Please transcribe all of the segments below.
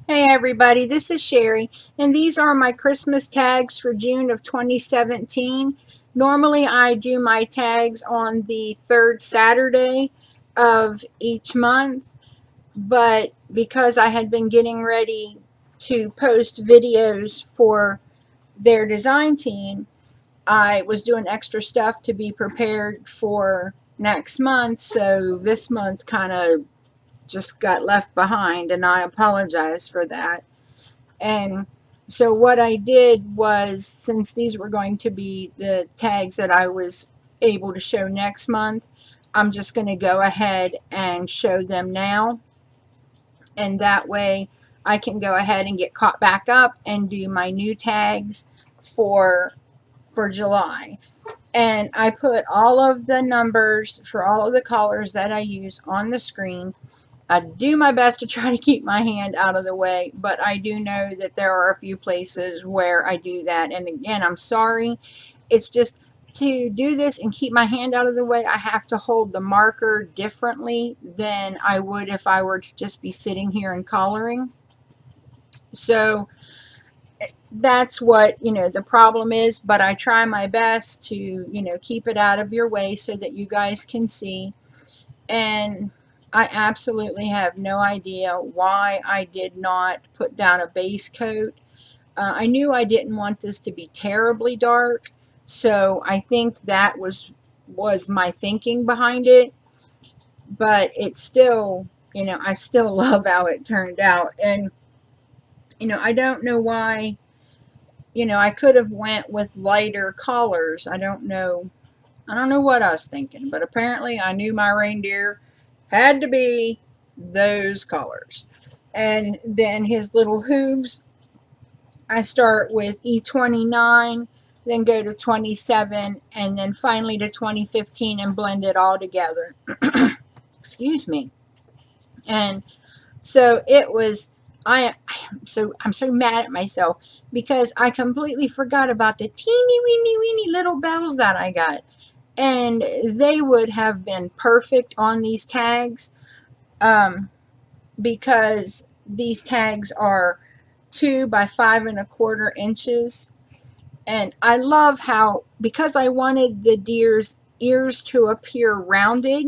Hey everybody, this is Sherry, and these are my Christmas tags for June of 2017. Normally I do my tags on the third Saturday of each month, but because I had been getting ready to post videos for their design team, I was doing extra stuff to be prepared for next month, so this month kind of just got left behind, and I apologize for that. And so what I did was, since these were going to be the tags that I was able to show next month, I'm just going to go ahead and show them now. And that way I can go ahead and get caught back up and do my new tags for July. And I put all of the numbers for all of the colors that I use on the screen. I do my best to try to keep my hand out of the way, but I do know that there are a few places where I do that. And again, I'm sorry. It's just to do this and keep my hand out of the way, I have to hold the marker differently than I would if I were to just be sitting here and coloring. So that's what, the problem is, but I try my best to, keep it out of your way so that you guys can see. And I absolutely have no idea why I did not put down a base coat. I knew I didn't want this to be terribly dark, so I think that was my thinking behind it. But it's still, I still love how it turned out. And, I don't know why, I could have went with lighter colors. I don't know what I was thinking, but apparently I knew my reindeer had to be those colors. And then his little hooves, I start with E29, then go to 27, and then finally to 2015 and blend it all together. Excuse me. And so it was, I'm so mad at myself because I completely forgot about the teeny weeny little bells that I got. And they would have been perfect on these tags because these tags are 2 by 5 1/4 inches. And I love how, because I wanted the deer's ears to appear rounded,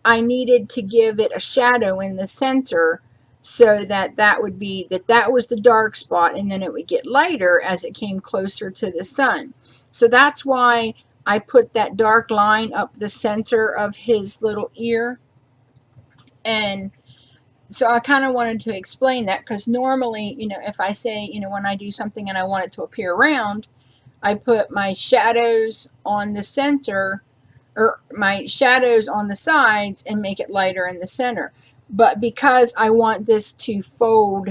I needed to give it a shadow in the center so that would be that was the dark spot, and then it would get lighter as it came closer to the sun. So that's why I put that dark line up the center of his little ear. And so I kind of wanted to explain that, because normally, if I say, when I do something and I want it to appear round, I put my shadows on the center, or my shadows on the sides, and make it lighter in the center. But because I want this to fold,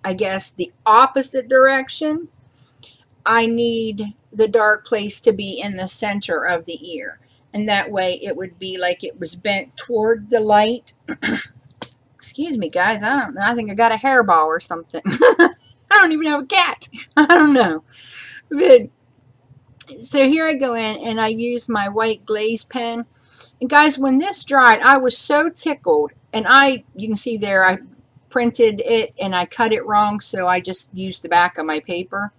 I guess, the opposite direction, I need the dark place to be in the center of the ear. And that way it would be like it was bent toward the light. Excuse me, guys. I don't know. I think I got a hairball or something. I don't even have a cat. I don't know. But so here I go in and I use my white glaze pen. And guys, when this dried, I was so tickled. And you can see there, I printed it and I cut it wrong, so I just used the back of my paper.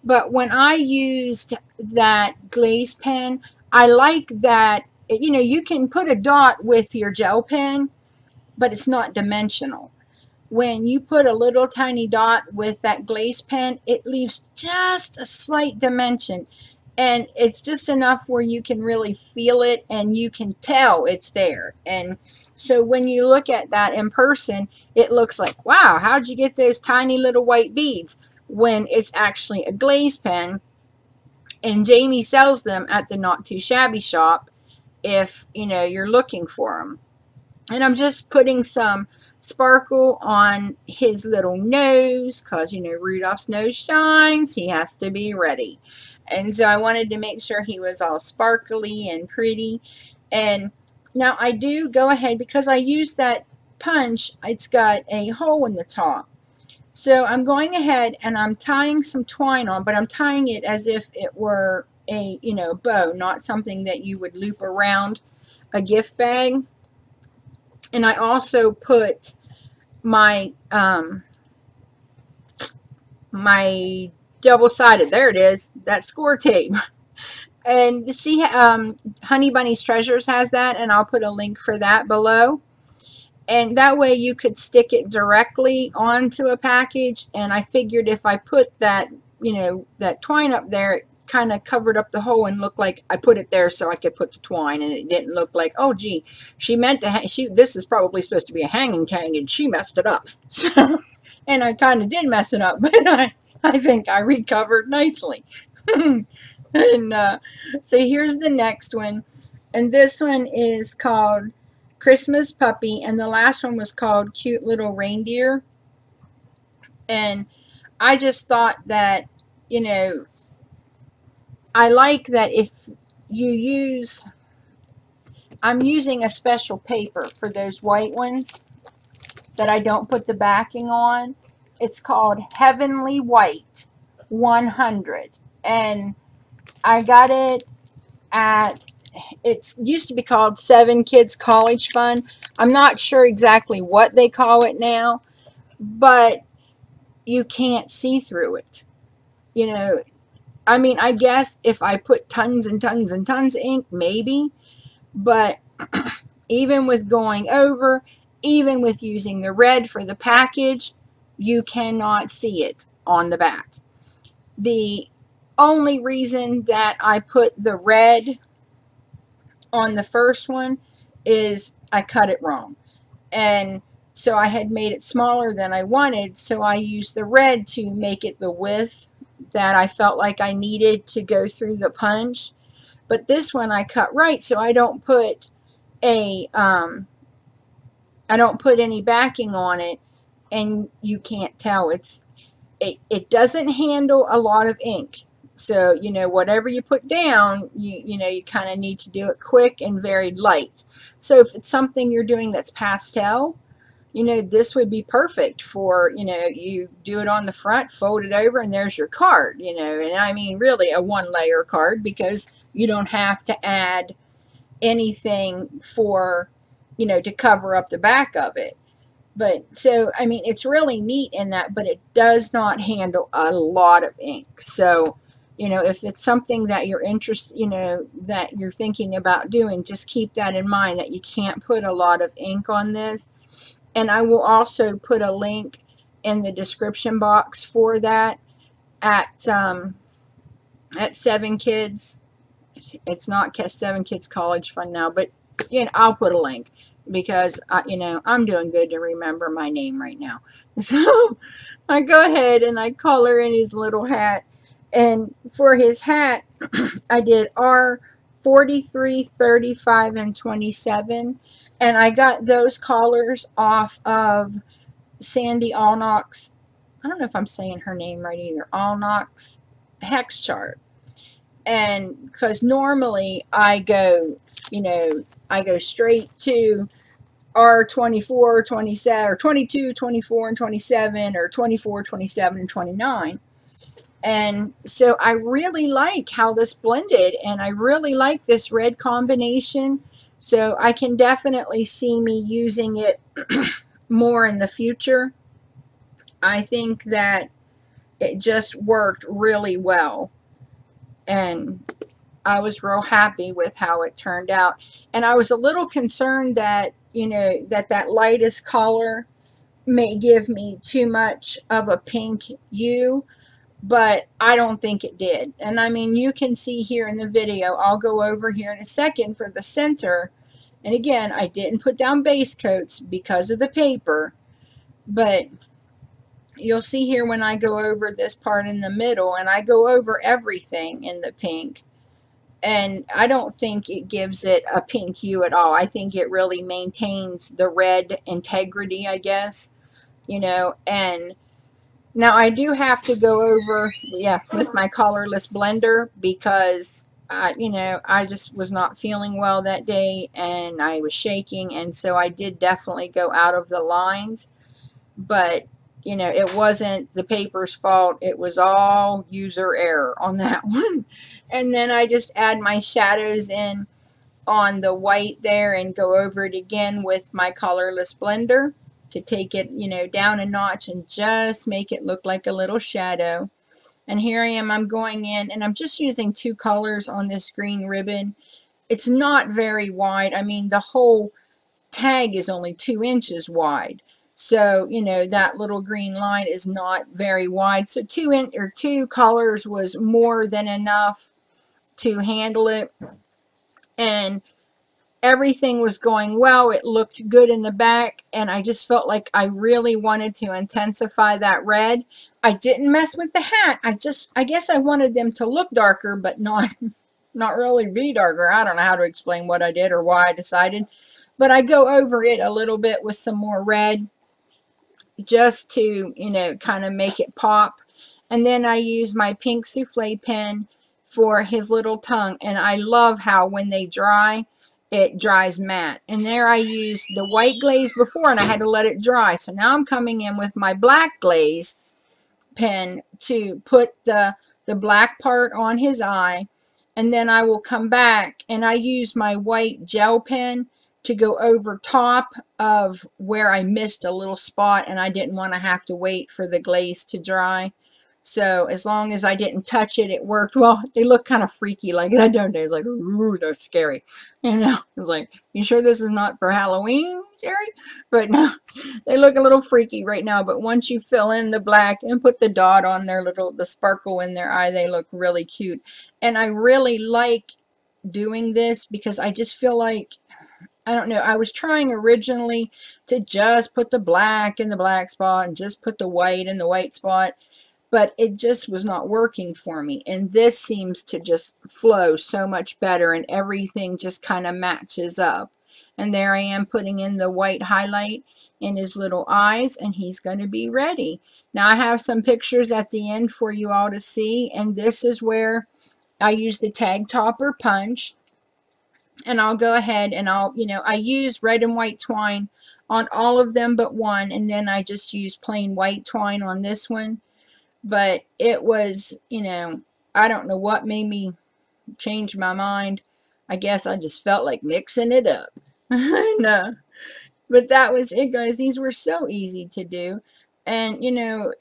But when I used that glaze pen, I like that, you can put a dot with your gel pen, but it's not dimensional. When you put a little tiny dot with that glaze pen, it leaves just a slight dimension. And it's just enough where you can really feel it and you can tell it's there. And so when you look at that in person, it looks like, wow, how'd you get those tiny little white beads? When it's actually a glaze pen. And Jamie sells them at the Not Too Shabby shop if, you're looking for them. And I'm just putting some sparkle on his little nose because, Rudolph's nose shines. He has to be ready. And so I wanted to make sure he was all sparkly and pretty. And now I do go ahead, because I use that punch, it's got a hole in the top. So I'm going ahead and I'm tying some twine on, but I'm tying it as if it were a, bow, not something that you would loop around a gift bag. And I also put my my double-sided, there it is, that score tape. And she, Honey Bunny's Treasures has that, and I'll put a link for that below. And that way you could stick it directly onto a package. And I figured if I put that, you know, that twine up there, it kind of covered up the hole and looked like I put it there so I could put the twine, and it didn't look like, oh gee, she meant to this is probably supposed to be a hanging tag and she messed it up. So, and I kind of did mess it up, but I think I recovered nicely. And so here's the next one, and this one is called Christmas Puppy, and the last one was called Cute Little Reindeer. And I just thought that, you know, I like that if you use, I'm using a special paper for those white ones that I don't put the backing on. It's called Heavenly White 100, and I got it at, it used to be called 7 Kids College Fund. I'm not sure exactly what they call it now, but you can't see through it. You know, I mean, I guess if I put tons and tons and tons of ink, maybe, but even with going over, even with using the red for the package, you cannot see it on the back. The only reason that I put the red on the first one is I cut it wrong, and so I had made it smaller than I wanted, so I used the red to make it the width that I felt like I needed to go through the punch. But this one I cut right, so I don't put a I don't put any backing on it, and you can't tell. It doesn't handle a lot of ink. So, you know, whatever you put down, you know, you kind of need to do it quick and very light. So if it's something you're doing that's pastel, you know, this would be perfect for, you know, you do it on the front, fold it over, and there's your card, you know. And I mean really a 1-layer card, because you don't have to add anything for, you know, to cover up the back of it. But so, I mean, it's really neat in that, but it does not handle a lot of ink. So, you know, if it's something that you're interested, you know, that you're thinking about doing, just keep that in mind, that you can't put a lot of ink on this. And I will also put a link in the description box for that at 7 Kids. It's not 7 Kids College Fund now, but, you know, I'll put a link, because, you know, I'm doing good to remember my name right now. So I go ahead and I color in his little hat. And for his hat, I did R43, 35, and 27. And I got those collars off of Sandy Allnock's, I don't know if I'm saying her name right either, Allnock's hex chart. And because normally I go, you know, I go straight to R24, 27, or 22, 24, and 27, or 24, 27, and 29. And so I really like how this blended, and I really like this red combination. So I can definitely see me using it more in the future. I think that it just worked really well, and I was real happy with how it turned out. And I was a little concerned that, you know, that lightest color may give me too much of a pink hue, but I don't think it did. And I mean, you can see here in the video, I'll go over here in a second for the center. And again, I didn't put down base coats because of the paper, but you'll see here when I go over this part in the middle, and I go over everything in the pink, and I don't think it gives it a pink hue at all. I think it really maintains the red integrity, I guess, you know. And now I do have to go over, yeah, with my colorless blender, because you know, I just was not feeling well that day, and I was shaking, and so I did definitely go out of the lines. But, you know, it wasn't the paper's fault. It was all user error on that one. And then I just add my shadows in on the white there and go over it again with my colorless blender. to take it, you know, down a notch and just make it look like a little shadow. And here I am, I'm going in and I'm just using 2 colors on this green ribbon. It's not very wide. I mean, the whole tag is only 2 inches wide. So, you know, that little green line is not very wide. So 2 colors was more than enough to handle it. And everything was going well. It looked good in the back, and I just felt like I really wanted to intensify that red. I didn't mess with the hat. I guess I wanted them to look darker, but not really be darker. I don't know how to explain what I did or why I decided. But I go over it a little bit with some more red just to, you know, kind of make it pop. And then I use my pink souffle pen for his little tongue. And I love how when they dry, it dries matte. And there I used the white glaze before and I had to let it dry. So now I'm coming in with my black glaze pen to put the black part on his eye. And then I will come back and I use my white gel pen to go over top of where I missed a little spot and I didn't want to have to wait for the glaze to dry. So as long as I didn't touch it, it worked. Well, they look kind of freaky like that, don't they? It's like, ooh, they're scary. You know, it's like, you sure this is not for Halloween, Jerry? But no, they look a little freaky right now. But once you fill in the black and put the dot on their the sparkle in their eye, they look really cute. And I really like doing this because I just feel like, I don't know, I was trying originally to just put the black in the black spot and just put the white in the white spot, but it just was not working for me. And this seems to just flow so much better and everything just kind of matches up. And there I am putting in the white highlight in his little eyes and he's going to be ready. Now I have some pictures at the end for you all to see, and this is where I use the tag topper punch. And I'll go ahead and I'll, you know, I use red and white twine on all of them but one, and then I just use plain white twine on this one. But it was, you know, I don't know what made me change my mind. I guess I just felt like mixing it up. No, but that was it, guys. These were so easy to do. And, you know,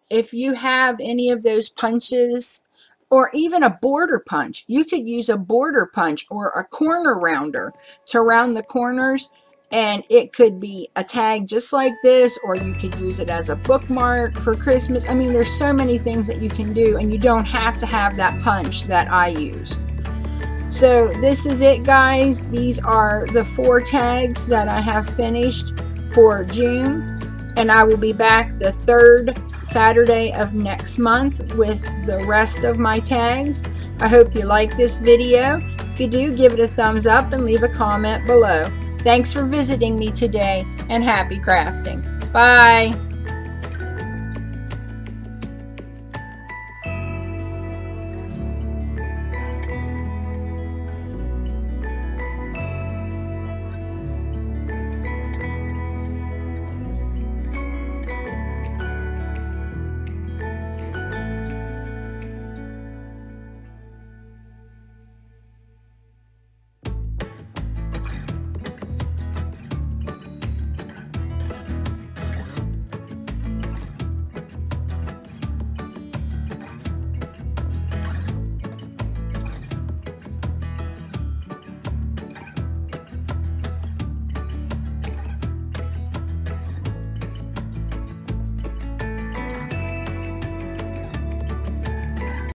if you have any of those punches, or even a border punch, you could use a border punch or a corner rounder to round the corners, and it could be a tag just like this, or you could use it as a bookmark for Christmas. I mean, there's so many things that you can do, and you don't have to have that punch that I used. So this is it, guys. These are the 4 tags that I have finished for June, and I will be back the 3rd Saturday of next month with the rest of my tags. I hope you like this video. If you do, give it a thumbs up and leave a comment below. Thanks for visiting me today, and happy crafting. Bye!